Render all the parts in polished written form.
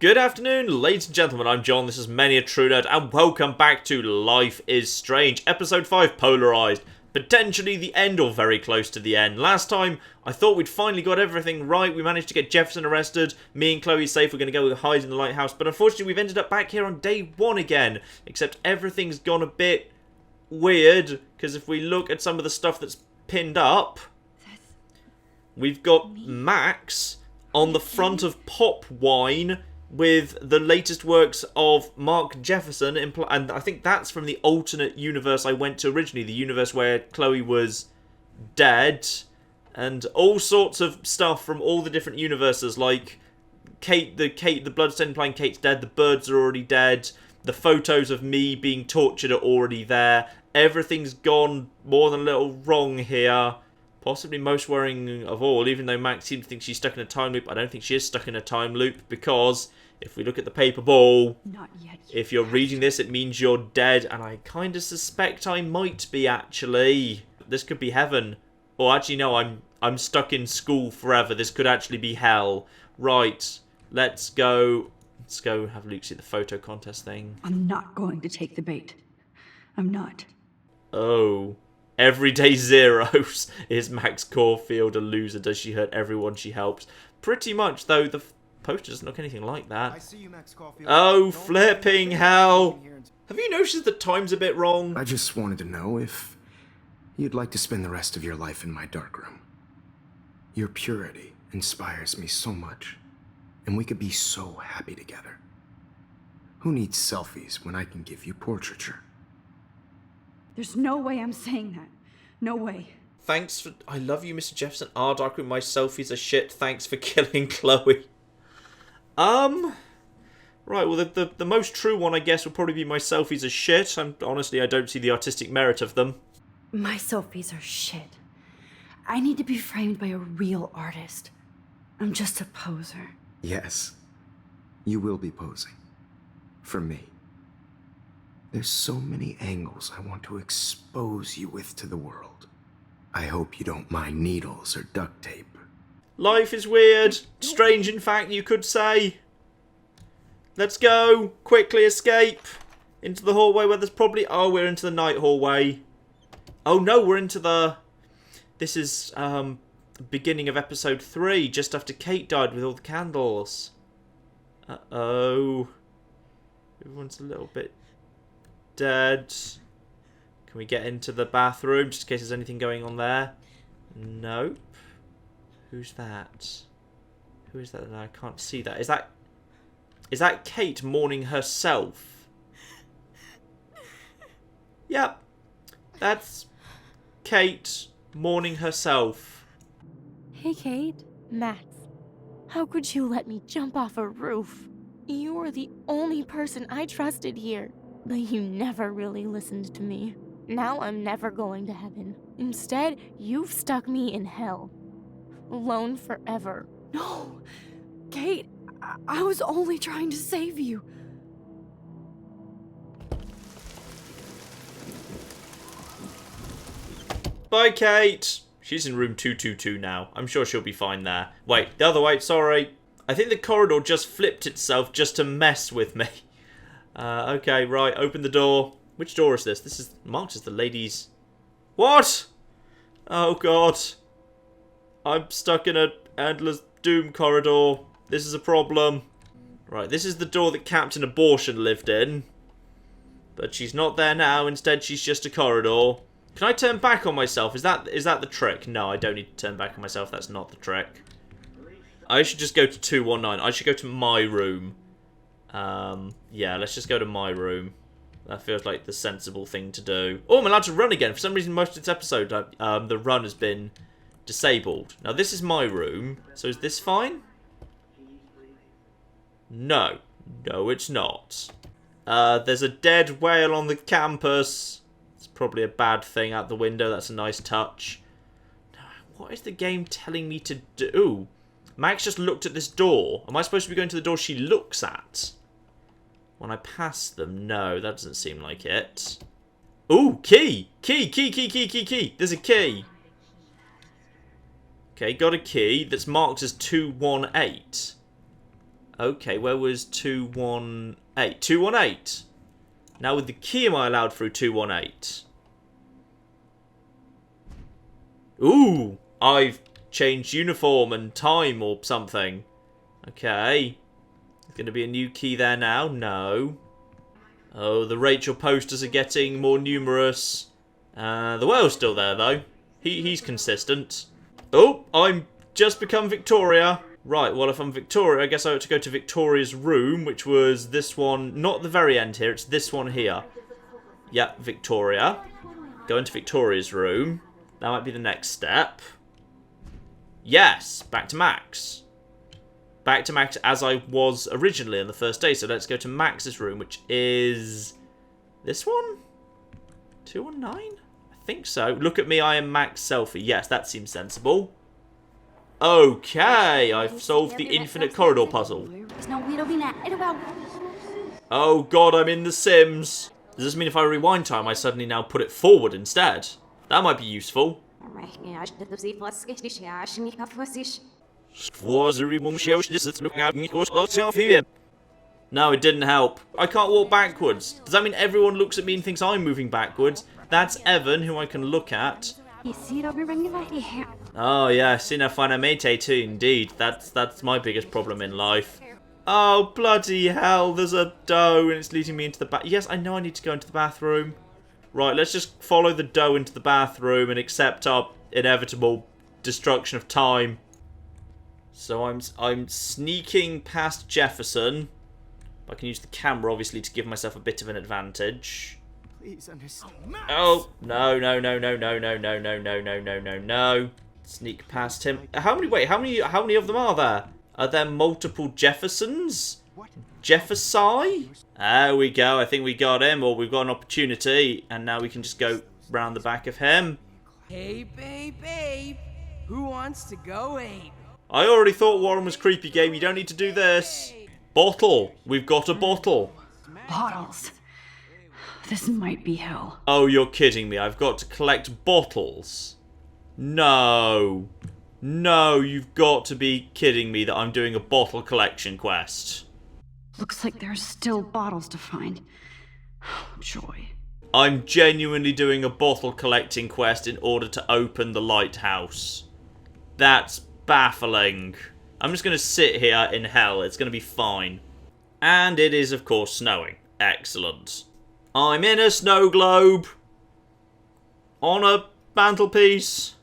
Good afternoon, ladies and gentlemen, I'm John, this is Many a True Nerd, and welcome back to Life is Strange, Episode 5, Polarized. Potentially the end, or very close to the end. Last time, I thought we'd finally got everything right, we managed to get Jefferson arrested, me and Chloe safe, we're going to go hide in the lighthouse, but unfortunately we've ended up back here on day 1 again, except everything's gone a bit weird, because if we look at some of the stuff that's pinned up, we've got Max on the front of Pop Wine, with the latest works of Mark Jefferson, and I think that's from the alternate universe I went to originally, the universe where Chloe was dead, and all sorts of stuff from all the different universes, like the bloodstain implying Kate's dead, the birds are already dead, the photos of me being tortured are already there, everything's gone more than a little wrong here. Possibly most worrying of all, even though Max seems to think she's stuck in a time loop, I don't think she is stuck in a time loop, because if we look at the paper ball, not yet. If you're reading this, it means you're dead, and I kind of suspect I might be, actually. This could be heaven. Or actually, no, I'm stuck in school forever. This could actually be hell. Right, let's go have Luke see the photo contest thing. I'm not going to take the bait. I'm not. Oh. Everyday zeros. Is Max Caulfield a loser? Does she hurt everyone she helps? Pretty much, though. The poster doesn't look anything like that. I see you, Max Caulfield. Oh, flipping hell. Have you noticed that time's a bit wrong? I just wanted to know if you'd like to spend the rest of your life in my darkroom. Your purity inspires me so much, and we could be so happy together. Who needs selfies when I can give you portraiture? There's no way I'm saying that. No way. Thanks for... I love you, Mr. Jefferson. Our darkroom, my selfies are shit. Thanks for killing Chloe. Right, well, the most true one, I guess, would probably be my selfies are shit. Honestly, I don't see the artistic merit of them. My selfies are shit. I need to be framed by a real artist. I'm just a poser. Yes, you will be posing. For me. There's so many angles I want to expose you with to the world. I hope you don't mind needles or duct tape. Life is weird. Strange, in fact, you could say. Let's go. Quickly escape. Into the hallway where there's probably... Oh, we're into the night hallway. Oh, no, we're into the... This is, beginning of episode 3, just after Kate died with all the candles. Uh-oh. Everyone's a little bit... dead. Can we get into the bathroom just in case there's anything going on there? Nope. Who's that? Who is that? No, I can't see that. Is that Kate mourning herself? Yep. That's Kate mourning herself. Hey, Kate. Max. How could you let me jump off a roof? You were the only person I trusted here. But you never really listened to me. Now I'm never going to heaven. Instead, you've stuck me in hell. Alone forever. No! Kate, I was only trying to save you. Bye, Kate. She's in room 222 now. I'm sure she'll be fine there. Wait, the other way, sorry. I think the corridor just flipped itself just to mess with me. Okay, right, open the door. Which door is this? This is marked as the ladies... What? Oh, God. I'm stuck in an endless doom corridor. This is a problem. Right, this is the door that Captain Abortion lived in. But she's not there now. Instead, she's just a corridor. Can I turn back on myself? Is that the trick? No, I don't need to turn back on myself. That's not the trick. I should just go to 219. I should go to my room. Yeah, let's just go to my room. That feels like the sensible thing to do. Oh, I'm allowed to run again. For some reason, most of this episode, the run has been disabled. Now, this is my room. So is this fine? No. No, it's not. There's a dead whale on the campus. It's probably a bad thing out the window. That's a nice touch. What is the game telling me to do? Max just looked at this door. Am I supposed to be going to the door she looks at? When I pass them? No, that doesn't seem like it. Ooh, key! Key! There's a key. Okay, got a key that's marked as 218. Okay, where was 218? 218. Now with the key, am I allowed through 218? Ooh, I've changed uniform and time or something. Okay. There's going to be a new key there now. No. Oh, the Rachel posters are getting more numerous. The whale's still there, though. He's consistent. Oh, I'm just become Victoria. Right, well, if I'm Victoria, I guess I ought to go to Victoria's room, which was this one. Not the very end here, it's this one here. Yeah, Victoria. Go into Victoria's room. That might be the next step. Yes, back to Max. Back to Max as I was originally on the first day. So let's go to Max's room, which is this one? 219? I think so. Look at me, I am Max Selfie. Yes, that seems sensible. Okay, I've solved the infinite corridor puzzle. Oh god, I'm in The Sims. Does this mean if I rewind time, I suddenly now put it forward instead? That might be useful. No, it didn't help. I can't walk backwards. Does that mean everyone looks at me and thinks I'm moving backwards? That's Evan, who I can look at. Oh yeah, Sina Fanamete too, indeed. That's my biggest problem in life. Oh, bloody hell, there's a dough and it's leading me into the bath. Yes, I know I need to go into the bathroom. Right, let's just follow the dough into the bathroom and accept our inevitable destruction of time. So I'm sneaking past Jefferson. I can use the camera, obviously, to give myself a bit of an advantage. Please understand. Oh, no. Sneak past him. How many of them are there? Are there multiple Jeffersons? Jeffersi? There we go. I think we got him, or we've got an opportunity, and now we can just go round the back of him. Hey, babe. Who wants to go ape? I already thought Warren was creepy game. You don't need to do this. Bottle. We've got a bottle. Bottles. This might be hell. Oh, you're kidding me. I've got to collect bottles. No. No, you've got to be kidding me that I'm doing a bottle collection quest. Looks like there's still bottles to find. Joy. I'm genuinely doing a bottle collecting quest in order to open the lighthouse. That's baffling. I'm just going to sit here in hell. It's going to be fine. And it is, of course, snowing. Excellent. I'm in a snow globe. On a mantelpiece.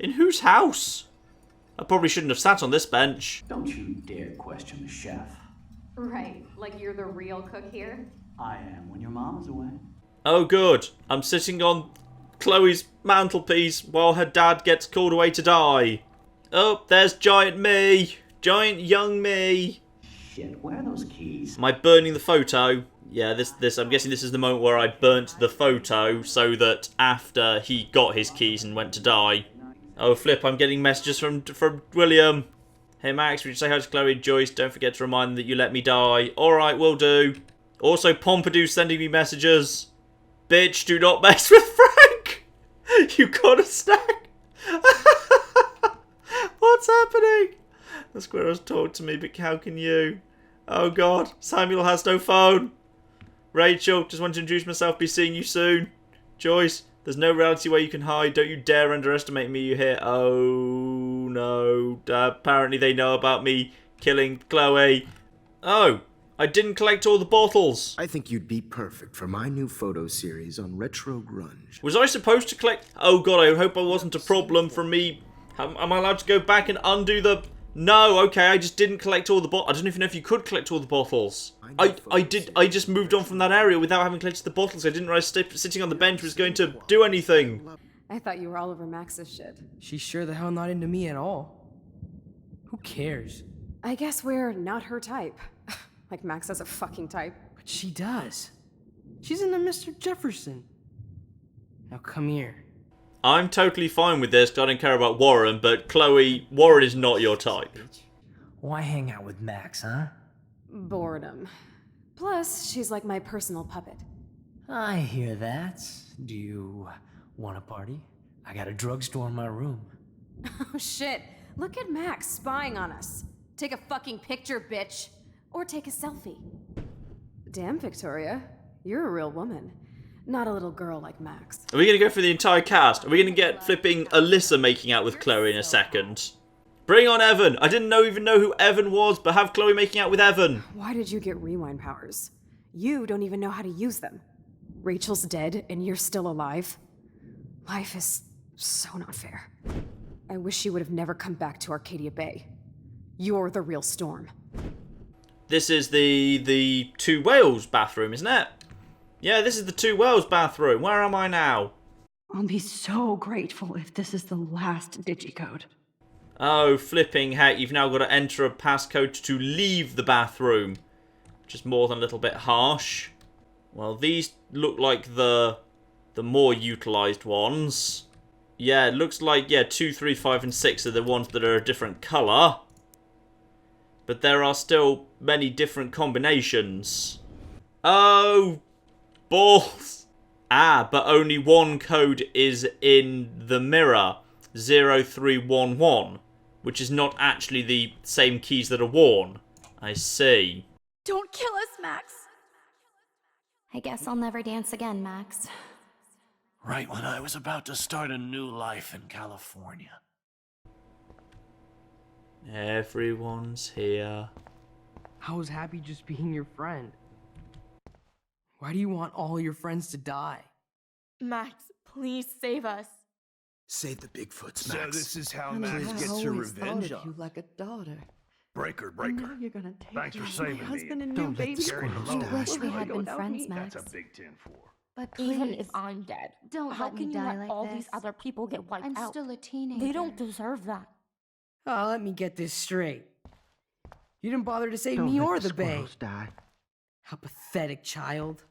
In whose house? I probably shouldn't have sat on this bench. Don't you dare question the chef. Right, like you're the real cook here? I am when your mom is away. Oh good, I'm sitting on Chloe's mantelpiece while her dad gets called away to die. Oh, there's giant me. Giant young me. Shit, where are those keys? Am I burning the photo? Yeah, this I'm guessing this is the moment where I burnt the photo so that after he got his keys and went to die. Oh flip, I'm getting messages from William. Hey Max, would you say hi to Chloe and Joyce? Don't forget to remind them that you let me die. Alright, will do. Also, Pompidou sending me messages. Bitch, do not mess with Frank! You got a snack? What's happening? The squirrels talk to me, but how can you? Oh god, Samuel has no phone. Rachel, just want to introduce myself, be seeing you soon. Joyce, there's no reality where you can hide. Don't you dare underestimate me, you hear? Oh no. Apparently they know about me killing Chloe. Oh, I didn't collect all the bottles. I think you'd be perfect for my new photo series on retro grunge. Was I supposed to collect? Oh god, I hope I wasn't a problem for me. Am I allowed to go back and undo the... No, okay, I just didn't collect all the bottles. I don't even know if you could collect all the bottles. I just moved on from that area without having collected the bottles. I didn't realize sitting on the bench was going to do anything. I thought you were all over Max's shit. She's sure the hell not into me at all. Who cares? I guess we're not her type. Like Max has a fucking type. But she does. She's into Mr. Jefferson. Now come here. I'm totally fine with this because I don't care about Warren, but Chloe, Warren is not your type. Why hang out with Max, huh? Boredom. Plus, she's like my personal puppet. I hear that. Do you want a party? I got a drugstore in my room. Oh shit, look at Max spying on us. Take a fucking picture, bitch. Or take a selfie. Damn, Victoria. You're a real woman. Not a little girl like Max. Are we going to go for the entire cast? Are we going to get flipping Alyssa making out with Chloe in a second? Bring on Evan. I didn't even know who Evan was, but have Chloe making out with Evan. Why did you get rewind powers? You don't even know how to use them. Rachel's dead and you're still alive. Life is so not fair. I wish you would have never come back to Arcadia Bay. You're the real Storm. This is the Two Whales bathroom, isn't it? Yeah, this is the Two Whales bathroom. Where am I now? I'll be so grateful if this is the last digicode. Oh, flipping heck, you've now got to enter a passcode to leave the bathroom. Which is more than a little bit harsh. Well, these look like the more utilised ones. Yeah, it looks like, 2, 3, 5 and 6 are the ones that are a different colour. But there are still many different combinations. Oh, balls. Ah, but only one code is in the mirror. 0311. Which is not actually the same keys that are worn. I see. Don't kill us, Max! I guess I'll never dance again, Max. Right when I was about to start a new life in California. Everyone's here. I was happy just being your friend. Why do you want all your friends to die? Max, please save us. Save the Bigfoots, So Max. this is how Honey, Max I gets her always thought revenge of you on. like a daughter. Breaker, I know breaker. you're gonna take Thanks for my saving me. husband and Don't new let the baby. squirrels I die. wish we had been Without friends, me. Max. That's a big 10-4. But please, Even if I'm dead, don't how let can me you die let like all this. these other people get wiped I'm out? still a teenager. They don't deserve that. Oh, let me get this straight. You didn't bother to save Don't me let or the the bay. squirrels die. How pathetic, child.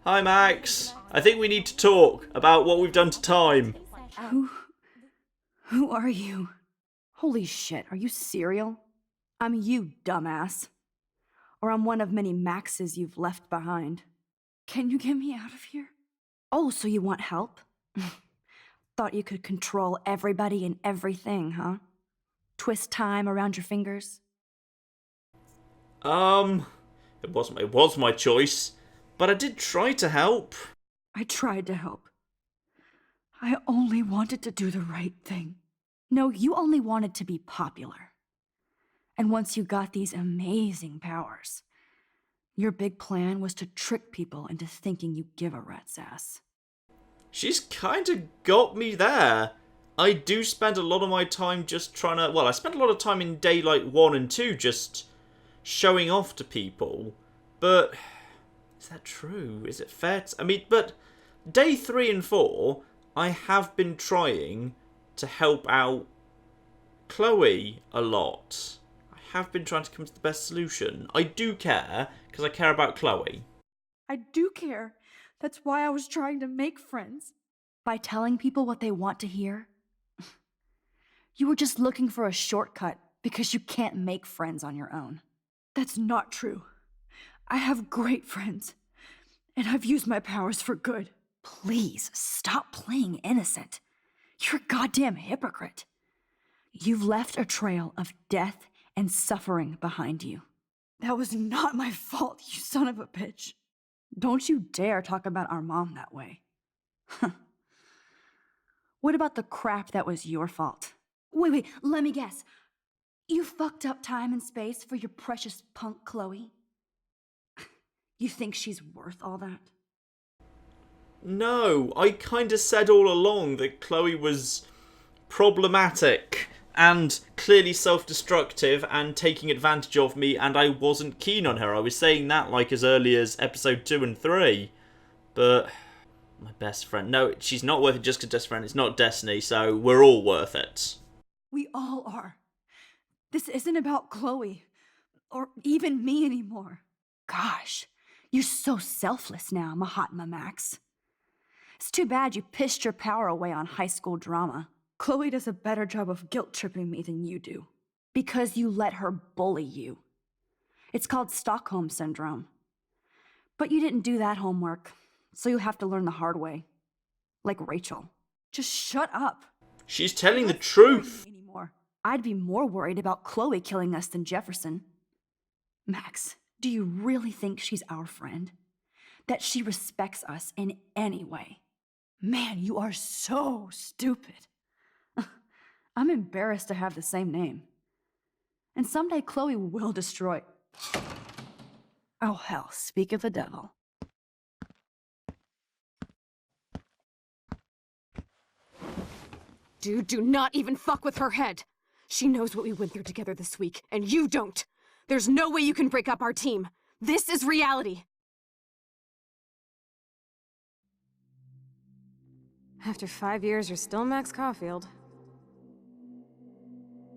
Hi, Max. I think we need to talk about what we've done to time. Who are you? Holy shit, are you serial? I'm you, dumbass. Or I'm one of many Maxes you've left behind. Can you get me out of here? Oh, so you want help? Thought you could control everybody and everything, huh? Twist time around your fingers? It was my choice, but I did try to help. I tried to help. I only wanted to do the right thing. No, you only wanted to be popular. And once you got these amazing powers, your big plan was to trick people into thinking you give a rat's ass. She's kind of got me there. I do spend a lot of my time just trying to... Well, I spent a lot of time in Daylight 1 and 2 just showing off to people. But is that true? Is it fair to... I mean, but Day 3 and 4, I have been trying to help out Chloe a lot. I have been trying to come to the best solution. I do care, because I care about Chloe. I do care. That's why I was trying to make friends. By telling people what they want to hear? You were just looking for a shortcut because you can't make friends on your own. That's not true. I have great friends, and I've used my powers for good. Please, stop playing innocent. You're a goddamn hypocrite. You've left a trail of death and suffering behind you. That was not my fault, you son of a bitch. Don't you dare talk about our mom that way. What about the crap that was your fault? Wait, let me guess. You fucked up time and space for your precious punk Chloe? You think she's worth all that? No, I kind of said all along that Chloe was problematic and clearly self-destructive and taking advantage of me, and I wasn't keen on her. I was saying that like as early as episode 2 and 3. But my best friend... No, she's not worth it just because best friend. It's not Destiny, so we're all worth it. We all are. This isn't about Chloe, or even me anymore. Gosh, you're so selfless now, Mahatma Max. It's too bad you pissed your power away on high school drama. Chloe does a better job of guilt-tripping me than you do. Because you let her bully you. It's called Stockholm Syndrome. But you didn't do that homework, so you'll have to learn the hard way. Like Rachel. Just shut up. She's telling the You're not scaring truth. me anymore. I'd be more worried about Chloe killing us than Jefferson. Max, do you really think she's our friend? That she respects us in any way? Man, you are so stupid. I'm embarrassed to have the same name. And someday Chloe will destroy... Oh hell, speak of the devil. Dude, do not even fuck with her head. She knows what we went through together this week, and you don't. There's no way you can break up our team. This is reality. After 5 years, you're still Max Caulfield.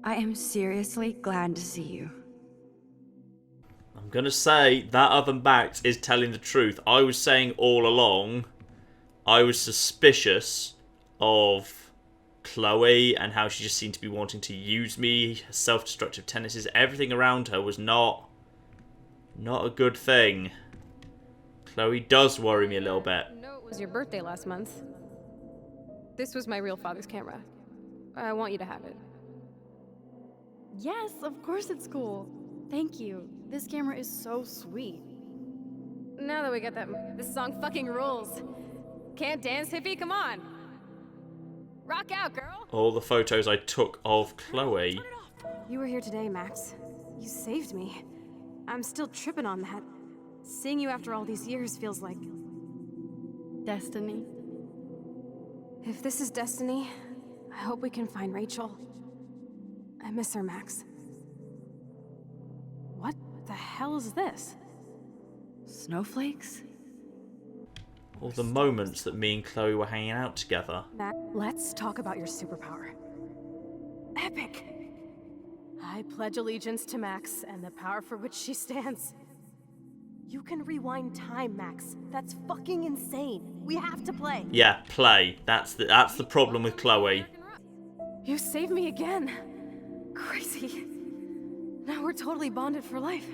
I am seriously glad to see you. I'm gonna say that other Max is telling the truth. I was saying all along, I was suspicious of Chloe and how she just seemed to be wanting to use me. Her self-destructive tendencies, everything around her was not a good thing. Chloe does worry me a little bit. No, it was your birthday last month. This was my real father's camera. I want you to have it. Yes, of course it's cool. Thank you. This camera is so sweet. Now that we got that, this song fucking rules. Can't dance, hippie? Come on. Rock out, girl. All the photos I took of Chloe. You were here today, Max. You saved me. I'm still tripping on that. Seeing you after all these years feels like... Destiny. If this is destiny, I hope we can find Rachel. I miss her, Max. What the hell is this? Snowflakes? All the moments that me and Chloe were hanging out together. Max, let's talk about your superpower. Epic! I pledge allegiance to Max and the power for which she stands. You can rewind time, Max. That's fucking insane. We have to play. Yeah, play. That's the problem with Chloe. You saved me again. Crazy. Now we're totally bonded for life.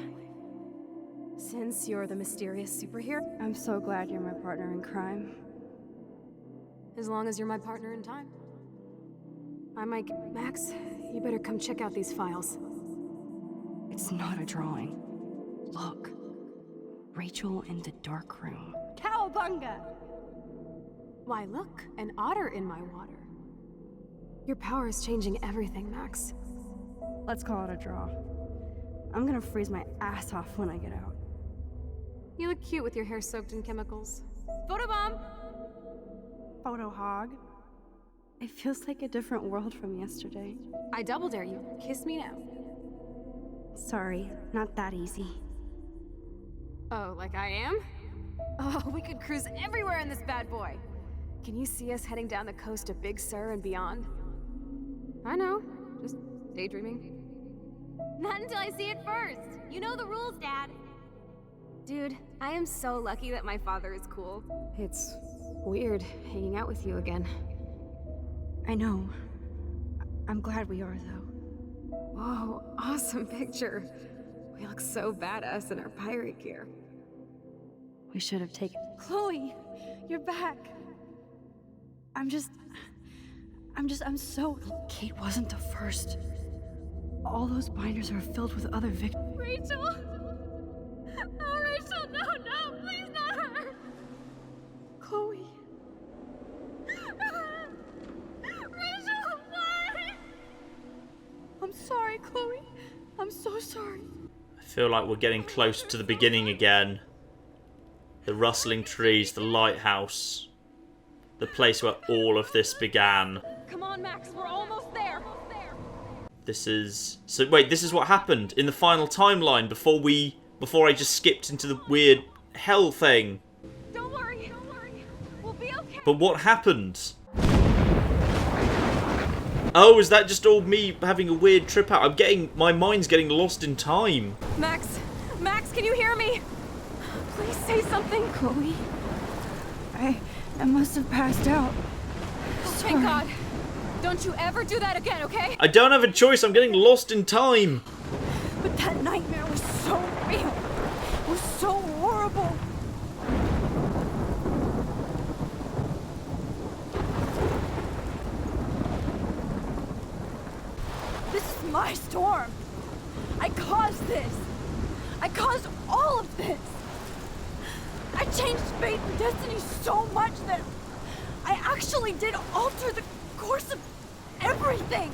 Since you're the mysterious superhero, I'm so glad you're my partner in crime. as long as you're my partner in time. I might... Max, you better come check out these files. It's not a drawing. Look. Rachel in the dark room. Cowabunga! Why, look, an otter in my water. Your power is changing everything, Max. Let's call it a draw. I'm gonna freeze my ass off when I get out. You look cute with your hair soaked in chemicals. Photobomb! Photo hog. It feels like a different world from yesterday. I double dare you. Kiss me now. Sorry, not that easy. Oh, like I am? Oh, we could cruise everywhere in this bad boy. Can you see us heading down the coast of Big Sur and beyond? I know. Just daydreaming. Not until I see it first. You know the rules, Dad. Dude, I am so lucky that my father is cool. It's weird hanging out with you again. I know. I'm glad we are, though. Whoa, awesome picture. We look so badass in our pirate gear. We should have taken... Chloe! You're back! I'm so... Kate wasn't the first. All those binders are filled with other victims. Rachel! Oh, Rachel, no, please not her! Chloe! Rachel, why? I'm sorry, Chloe. I'm so sorry. I feel like we're getting close to the beginning again. The rustling trees, the lighthouse. The place where all of this began. Come on, Max, we're almost there. This is... So wait, this is what happened in the final timeline before I just skipped into the weird hell thing. Don't worry. We'll be okay. But what happened? Oh, is that just all me having a weird trip out? My mind's getting lost in time. Max, can you hear me? Please say something. Chloe? I must have passed out. Thank God. Don't you ever do that again, okay? I don't have a choice, I'm getting lost in time. But that nightmare was so real. It was so horrible. This storm. I caused this. I caused all of this. I changed fate and destiny so much that I actually did alter the course of everything.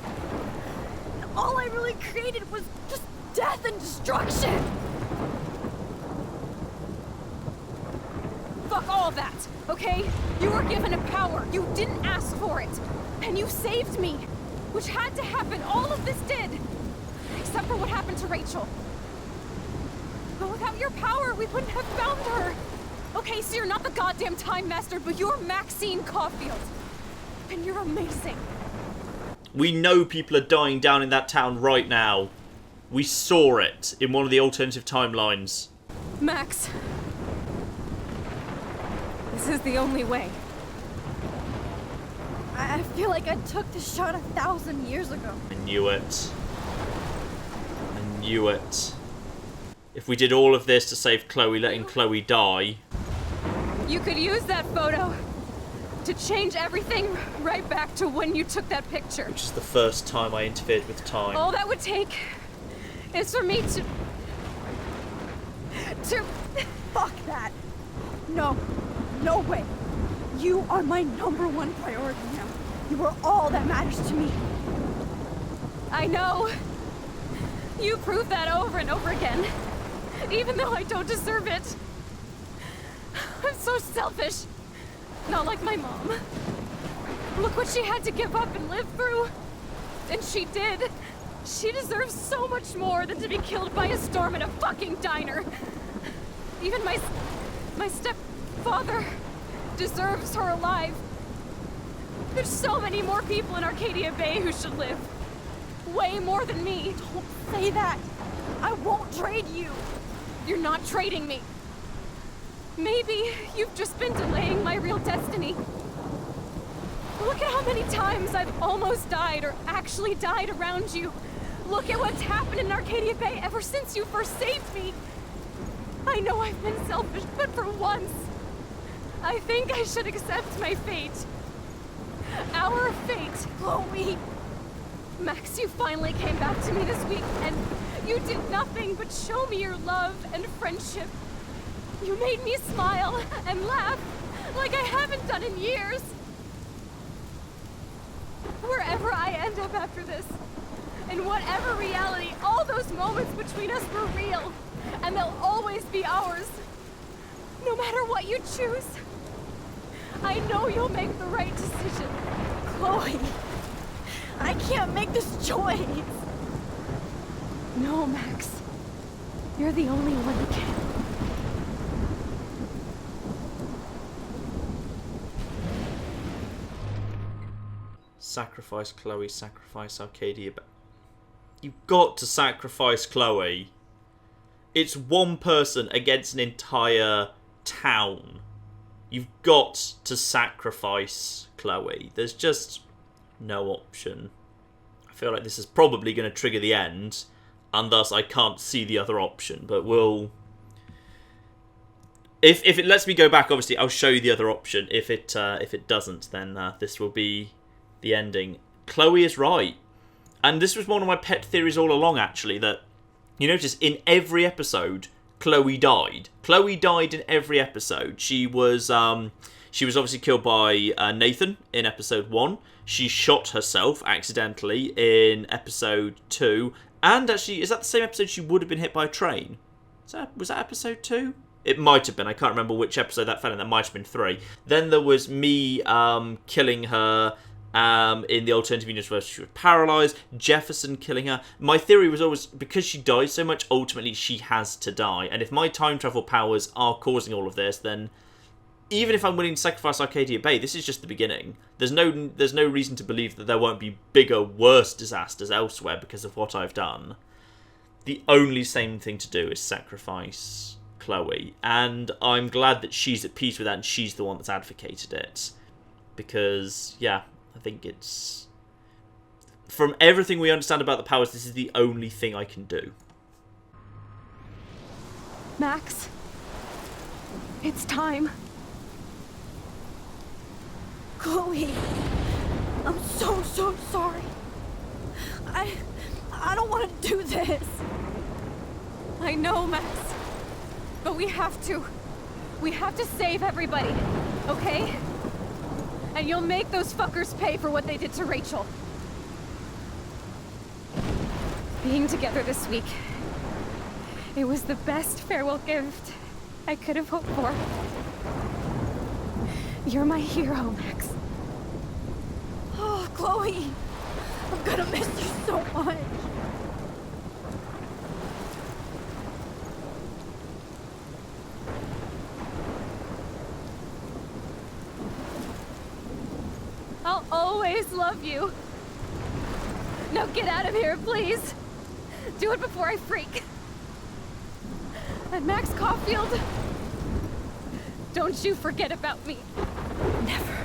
And all I really created was just death and destruction. Fuck all that, okay? You were given a power. You didn't ask for it. And you saved me. Which had to happen. All of this did. Except for what happened to Rachel. But without your power, we wouldn't have found her. Okay, so you're not the goddamn Time Master, but you're Maxine Caulfield. And you're amazing. We know people are dying down in that town right now. We saw it in one of the alternative timelines. Max. This is the only way. I feel like I took the shot 1,000 years ago. I knew it. I knew it. If we did all of this to save Chloe, letting Chloe die... You could use that photo to change everything right back to when you took that picture. Which is the first time I interfered with time. All that would take is for me to... Fuck that. No. No way. You are my #1 priority now. You are all that matters to me. I know. You prove that over and over again. Even though I don't deserve it. I'm so selfish. Not like my mom. Look what she had to give up and live through. And she did. She deserves so much more than to be killed by a storm in a fucking diner. Even my stepfather deserves her alive. There's so many more people in Arcadia Bay who should live. Way more than me. Don't say that. I won't trade you. You're not trading me. Maybe you've just been delaying my real destiny. Look at how many times I've almost died or actually died around you. Look at what's happened in Arcadia Bay ever since you first saved me. I know I've been selfish, but for once, I think I should accept my fate. Our fate. Chloe. Max, you finally came back to me this week, and you did nothing but show me your love and friendship. You made me smile and laugh like I haven't done in years. Wherever I end up after this, in whatever reality, all those moments between us were real, and they'll always be ours. No matter what you choose, I know you'll make the right decision. Chloe. I can't make this choice. No, Max. You're the only one who can. Sacrifice Chloe, sacrifice Arcadia. You've got to sacrifice Chloe. It's one person against an entire town. You've got to sacrifice Chloe. There's just no option. I feel like this is probably going to trigger the end, and thus I can't see the other option, but we'll... If it lets me go back, obviously, I'll show you the other option. If it doesn't, then this will be the ending. Chloe is right. And this was one of my pet theories all along, actually, that you notice in every episode, Chloe died. Chloe died in every episode. She was obviously killed by Nathan in episode 1. She shot herself accidentally in episode 2. And actually, is that the same episode she would have been hit by a train? Was that episode 2? It might have been. I can't remember which episode that fell in. That might have been 3. Then there was me killing her in the alternative universe where she was paralysed. Jefferson killing her. My theory was always, because she dies so much, ultimately she has to die. And if my time travel powers are causing all of this, then even if I'm willing to sacrifice Arcadia Bay, this is just the beginning. There's no reason to believe that there won't be bigger, worse disasters elsewhere because of what I've done. The only sane thing to do is sacrifice Chloe, and I'm glad that she's at peace with that and she's the one that's advocated it, because yeah, I think it's, from everything we understand about the powers, this is the only thing I can do. Max, it's time. Chloe, I'm so sorry. I don't want to do this. I know, Max. But we have to. We have to save everybody, okay? And you'll make those fuckers pay for what they did to Rachel. Being together this week, it was the best farewell gift I could have hoped for. You're my hero, Max. Oh, Chloe, I'm gonna miss you so much. I'll always love you. Now get out of here, please. Do it before I freak. And Max Caulfield, don't you forget about me. Never.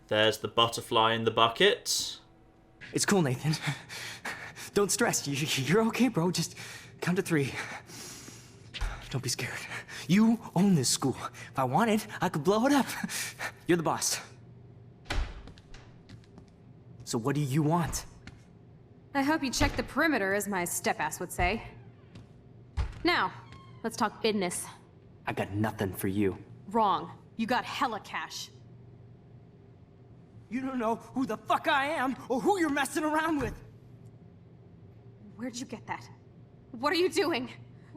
There's the butterfly in the bucket. It's cool, Nathan. Don't stress. You're okay, bro. Just count to 3. Don't be scared. You own this school. If I wanted, I could blow it up. You're the boss. So what do you want? I hope you check the perimeter, as my step-ass would say. Now, let's talk business. I got nothing for you. Wrong. You got hella cash. You don't know who the fuck I am or who you're messing around with. Where'd you get that? What are you doing?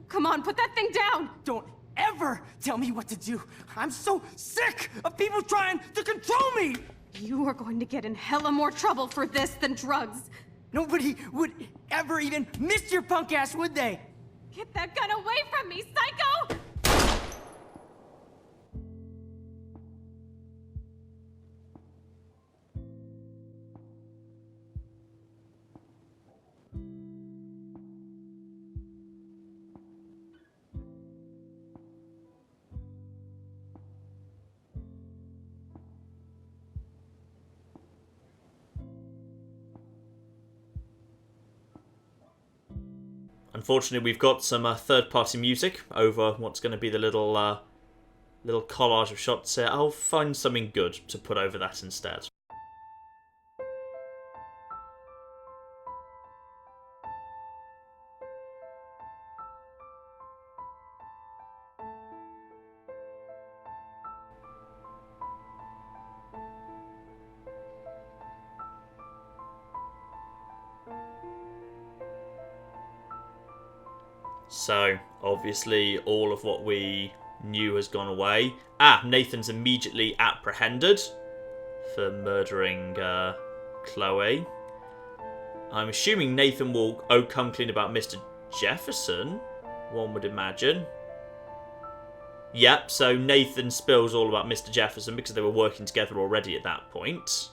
Come on, put that thing down! Don't ever tell me what to do. I'm so sick of people trying to control me! You are going to get in hella more trouble for this than drugs. Nobody would ever even miss your punk ass, would they? Get that gun away from me, psycho! Unfortunately, we've got some third-party music over what's going to be the little collage of shots here. I'll find something good to put over that instead. So, obviously, all of what we knew has gone away. Nathan's immediately apprehended for murdering Chloe. I'm assuming Nathan will come clean about Mr. Jefferson, one would imagine. Yep, so Nathan spills all about Mr. Jefferson because they were working together already at that point.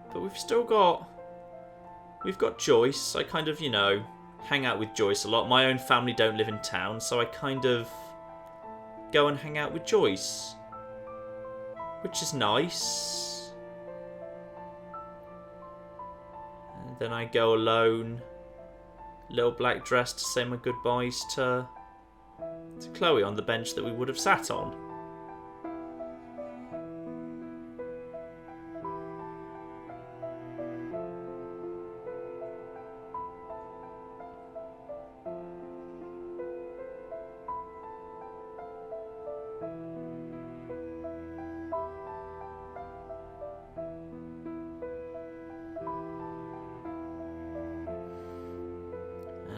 But we've got Joyce. I kind of, hang out with Joyce a lot. My own family don't live in town, so I kind of go and hang out with Joyce, which is nice. And then I go alone, little black dress, to say my goodbyes to Chloe on the bench that we would have sat on.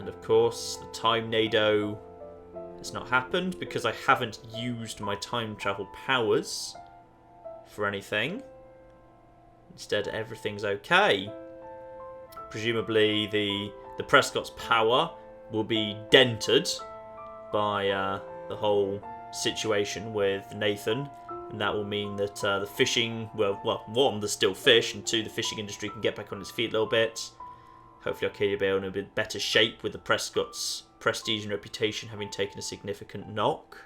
Of course, the Time-nado has not happened because I haven't used my time travel powers for anything. Instead, everything's okay. Presumably, the Prescott's power will be dented by the whole situation with Nathan, and that will mean that the fishing, well, one, there's still fish, and two, the fishing industry can get back on its feet a little bit. Hopefully Arcadia Bay are in a bit better shape with the Prescott's prestige and reputation having taken a significant knock.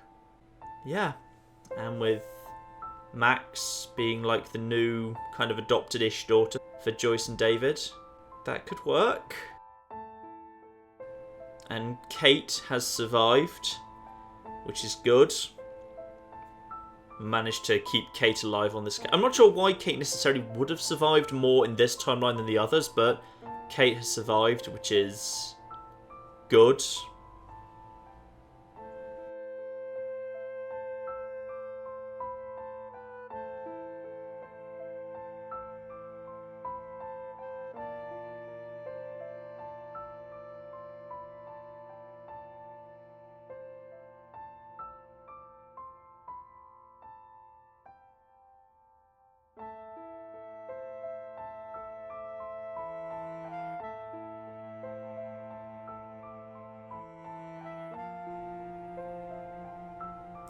Yeah, and with Max being like the new kind of adopted-ish daughter for Joyce and David, that could work. And Kate has survived, which is good. Managed to keep Kate alive on this. I'm not sure why Kate necessarily would have survived more in this timeline than the others, but Kate has survived, which is good.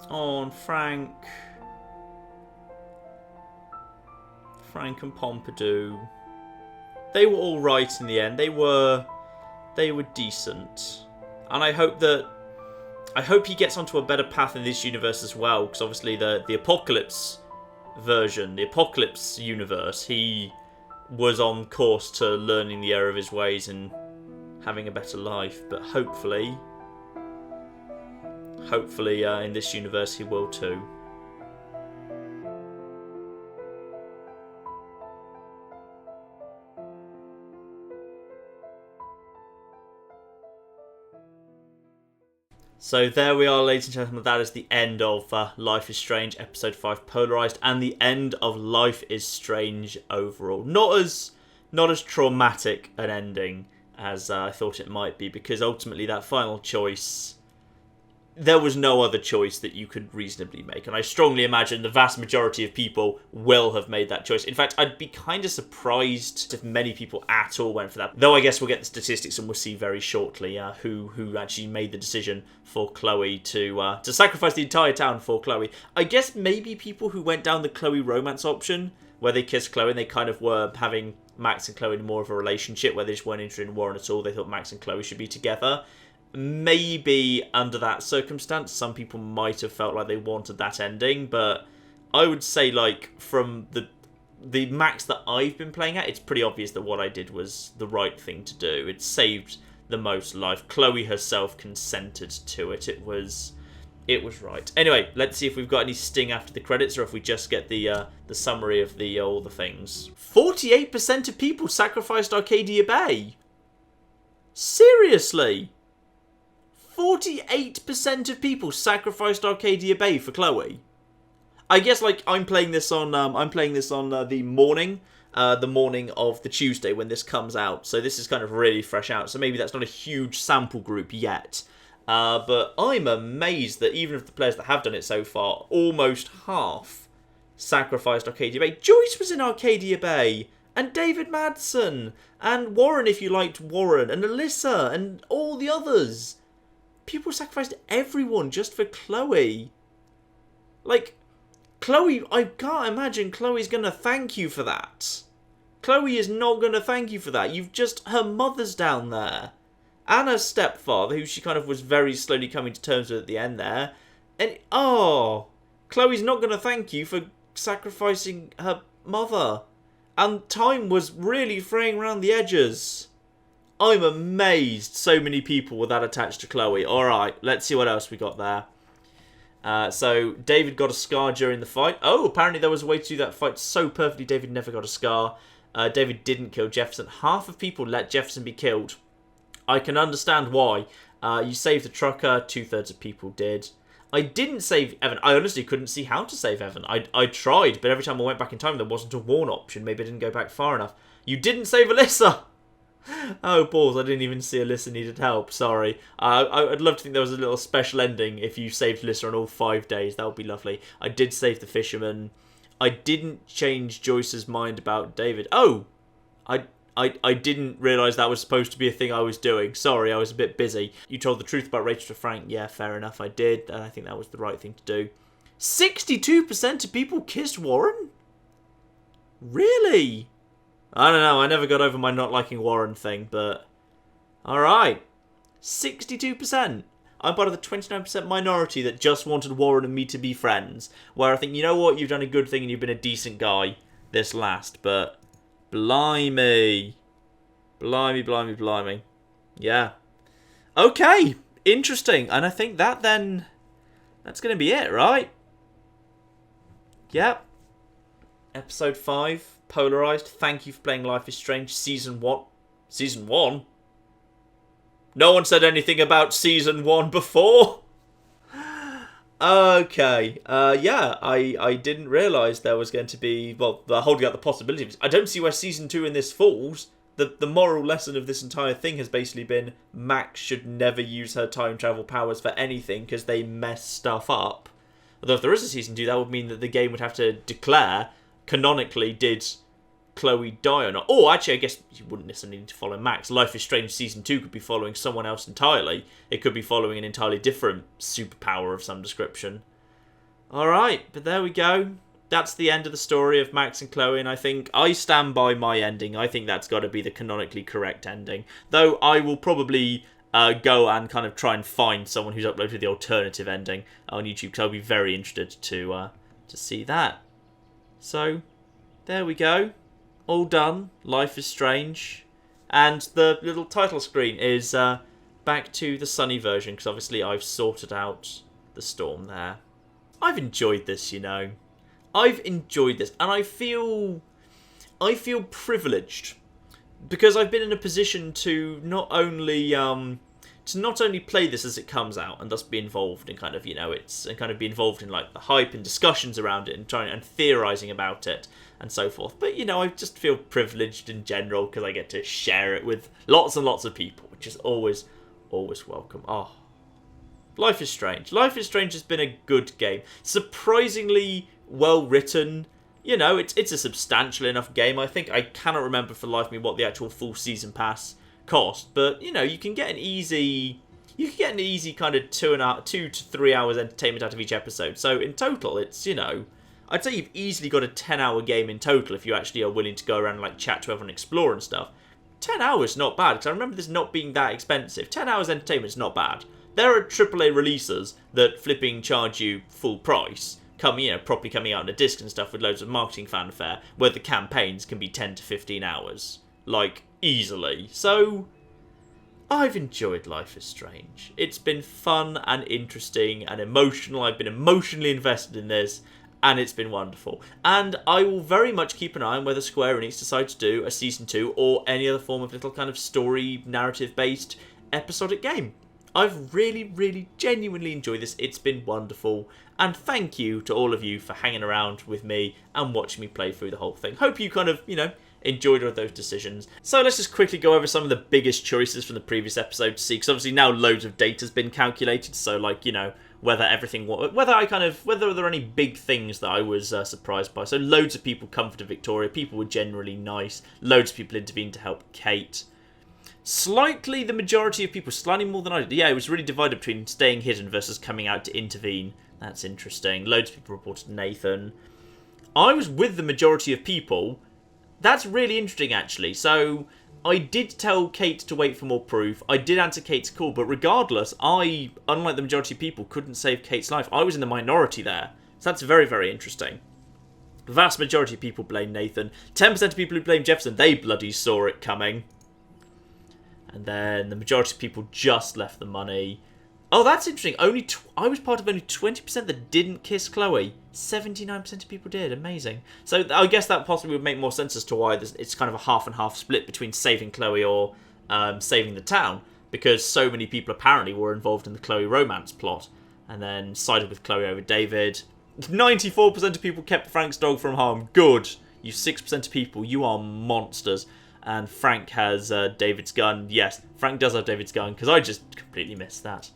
On Frank and Pompidou, they were all right in the end. They were decent, and I hope he gets onto a better path in this universe as well. Because obviously the Apocalypse version, the Apocalypse universe, he was on course to learning the error of his ways and having a better life. But hopefully in this universe he will too. So there we are, ladies and gentlemen. That is the end of Life is Strange episode 5 Polarized, and the end of Life is Strange overall. Not as traumatic an ending as I thought it might be, because ultimately that final choice, there was no other choice that you could reasonably make. And I strongly imagine the vast majority of people will have made that choice. In fact, I'd be kind of surprised if many people at all went for that. Though I guess we'll get the statistics and we'll see very shortly who actually made the decision for Chloe to sacrifice the entire town for Chloe. I guess maybe people who went down the Chloe romance option, where they kissed Chloe and they kind of were having Max and Chloe in more of a relationship, where they just weren't interested in Warren at all. They thought Max and Chloe should be together. Maybe under that circumstance, some people might have felt like they wanted that ending, but I would say, like, from the Max that I've been playing at, it's pretty obvious that what I did was the right thing to do. It saved the most life. Chloe herself consented to it. It was right. Anyway, let's see if we've got any sting after the credits, or if we just get the summary of all the things. 48% of people sacrificed Arcadia Bay. Seriously. 48% of people sacrificed Arcadia Bay for Chloe. I guess, like, I'm playing this on the morning of the Tuesday when this comes out, so this is kind of really fresh out. So maybe that's not a huge sample group yet, but I'm amazed that even of the players that have done it so far, almost half sacrificed Arcadia Bay. Joyce was in Arcadia Bay, and David Madsen, and Warren if you liked Warren, and Alyssa, and all the others. People sacrificed everyone just for Chloe. Like, Chloe, I can't imagine Chloe's going to thank you for that. Chloe is not going to thank you for that. Her mother's down there. And her stepfather, who she kind of was very slowly coming to terms with at the end there. And, Chloe's not going to thank you for sacrificing her mother. And time was really fraying around the edges. I'm amazed so many people were that attached to Chloe. Alright, let's see what else we got there. So, David got a scar during the fight. Oh, apparently there was a way to do that fight so perfectly David never got a scar. David didn't kill Jefferson. Half of people let Jefferson be killed. I can understand why. You saved the trucker, 2/3 of people did. I didn't save Evan. I honestly couldn't see how to save Evan. I tried, but every time I went back in time there wasn't a warn option. Maybe I didn't go back far enough. You didn't save Alyssa! Oh, balls, I didn't even see Alyssa needed help, sorry. I'd love to think there was a little special ending if you saved Alyssa on all 5 days. That would be lovely. I did save the fisherman. I didn't change Joyce's mind about David. Oh! I didn't realise that was supposed to be a thing I was doing. Sorry, I was a bit busy. You told the truth about Rachel to Frank. Yeah, fair enough, I did. And I think that was the right thing to do. 62% of people kissed Warren? Really? I don't know, I never got over my not liking Warren thing, but... Alright. 62%. I'm part of the 29% minority that just wanted Warren and me to be friends. Where I think, you know what, you've done a good thing and you've been a decent guy this last, but... Blimey. Blimey. Yeah. Okay. Interesting. And I think that then... That's going to be it, right? Yep. Episode 5. Polarized. Thank you for playing Life is Strange. Season 1. Season 1? No one said anything about Season 1 before. Okay. Yeah, I didn't realise there was going to be... Well, they're holding out the possibility. I don't see where Season 2 in this falls. The moral lesson of this entire thing has basically been Max should never use her time travel powers for anything because they mess stuff up. Although if there is a Season 2, that would mean that the game would have to declare, canonically, did Chloe die or not? Or actually, I guess you wouldn't necessarily need to follow Max. Life is Strange Season 2 could be following someone else entirely. It could be following an entirely different superpower of some description. Alright, but there we go. That's the end of the story of Max and Chloe, and I think I stand by my ending. I think that's got to be the canonically correct ending. Though I will probably go and kind of try and find someone who's uploaded the alternative ending on YouTube, because I'll be very interested to see that. So, there we go. All done. Life is Strange. And the little title screen is back to the sunny version, because obviously I've sorted out the storm there. I've enjoyed this, you know. I've enjoyed this, and I feel privileged because I've been in a position to not only play this as it comes out and thus be involved in kind of, you know, be involved in like the hype and discussions around it and trying and theorizing about it and so forth. But you know, I just feel privileged in general because I get to share it with lots and lots of people, which is always welcome. Oh. Life is Strange. Life is Strange has been a good game. Surprisingly well written. You know, it's a substantial enough game. I think I cannot remember for the life of me what the actual full season pass cost, but you know, you can get an easy kind of 2 to 3 hours entertainment out of each episode. So in total, it's, you know, I'd say you've easily got a 10-hour game in total if you actually are willing to go around and like chat to everyone and explore and stuff. 10 hours not bad, because I remember this not being that expensive. 10 hours entertainment is not bad. There are AAA releases that flipping charge you full price, properly coming out on a disc and stuff with loads of marketing fanfare, where the campaigns can be 10 to 15 hours. Like, easily. So, I've enjoyed Life is Strange. It's been fun and interesting and emotional. I've been emotionally invested in this, and it's been wonderful. And I will very much keep an eye on whether Square Enix decide to do a Season 2 or any other form of little kind of story, narrative-based episodic game. I've really, genuinely enjoyed this. It's been wonderful. And thank you to all of you for hanging around with me and watching me play through the whole thing. Hope you kind of, you know, enjoyed all those decisions. So let's just quickly go over some of the biggest choices from the previous episode to see, because obviously now loads of data's been calculated, so like, you know, whether there are any big things that I was surprised by. So loads of people comforted Victoria, people were generally nice, loads of people intervened to help Kate. Slightly the majority of people, slightly more than I did. Yeah, it was really divided between staying hidden versus coming out to intervene. That's interesting. Loads of people reported Nathan. I was with the majority of people. That's really interesting, actually. So, I did tell Kate to wait for more proof. I did answer Kate's call, but regardless, I, unlike the majority of people, couldn't save Kate's life. I was in the minority there. So that's very interesting. The vast majority of people blame Nathan. 10% of people who blame Jefferson, they bloody saw it coming. And then the majority of people just left the money. Oh, that's interesting. I was part of only 20% that didn't kiss Chloe. 79% of people did. Amazing. So I guess that possibly would make more sense as to why it's kind of a half and half split between saving Chloe or saving the town. Because so many people apparently were involved in the Chloe romance plot. And then sided with Chloe over David. 94% of people kept Frank's dog from harm. Good. You 6% of people, you are monsters. And Frank has David's gun. Yes, Frank does have David's gun, because I just completely missed that.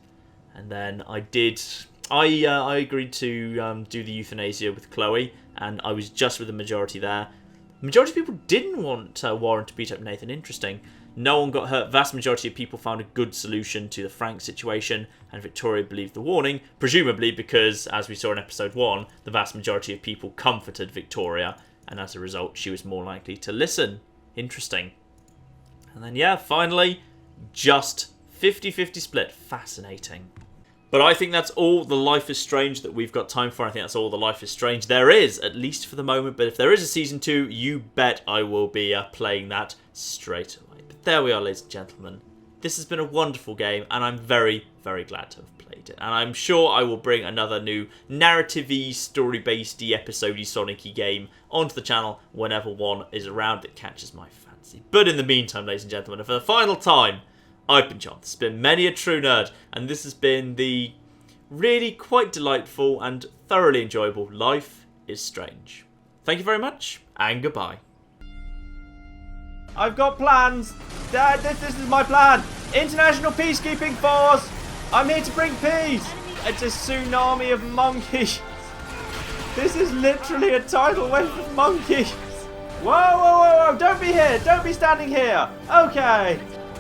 And then I agreed to do the euthanasia with Chloe, and I was just with the majority there. The majority of people didn't want Warren to beat up Nathan. Interesting. No one got hurt. Vast majority of people found a good solution to the Frank situation, and Victoria believed the warning, presumably because, as we saw in episode 1, the vast majority of people comforted Victoria, and as a result, she was more likely to listen. Interesting. And then, yeah, finally, just 50-50 split. Fascinating. But I think that's all the Life is Strange that we've got time for. I think that's all the Life is Strange there is, at least for the moment. But if there is a season 2, you bet I will be playing that straight away. But there we are, ladies and gentlemen. This has been a wonderful game, and I'm very, very glad to have played it. And I'm sure I will bring another new narrative-y, story-based-y, episode-y, Sonic-y game onto the channel whenever one is around that catches my fancy. But in the meantime, ladies and gentlemen, for the final time, I've been John. This has been Many a True Nerd, and this has been the really quite delightful and thoroughly enjoyable Life is Strange. Thank you very much, and goodbye. I've got plans. Dad, this is my plan. International Peacekeeping Force. I'm here to bring peace. It's a tsunami of monkeys. This is literally a tidal wave of monkeys. Whoa, whoa, whoa, whoa. Don't be here. Don't be standing here. Okay.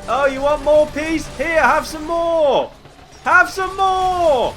Oh, you want more peace? Here, have some more. Have some more.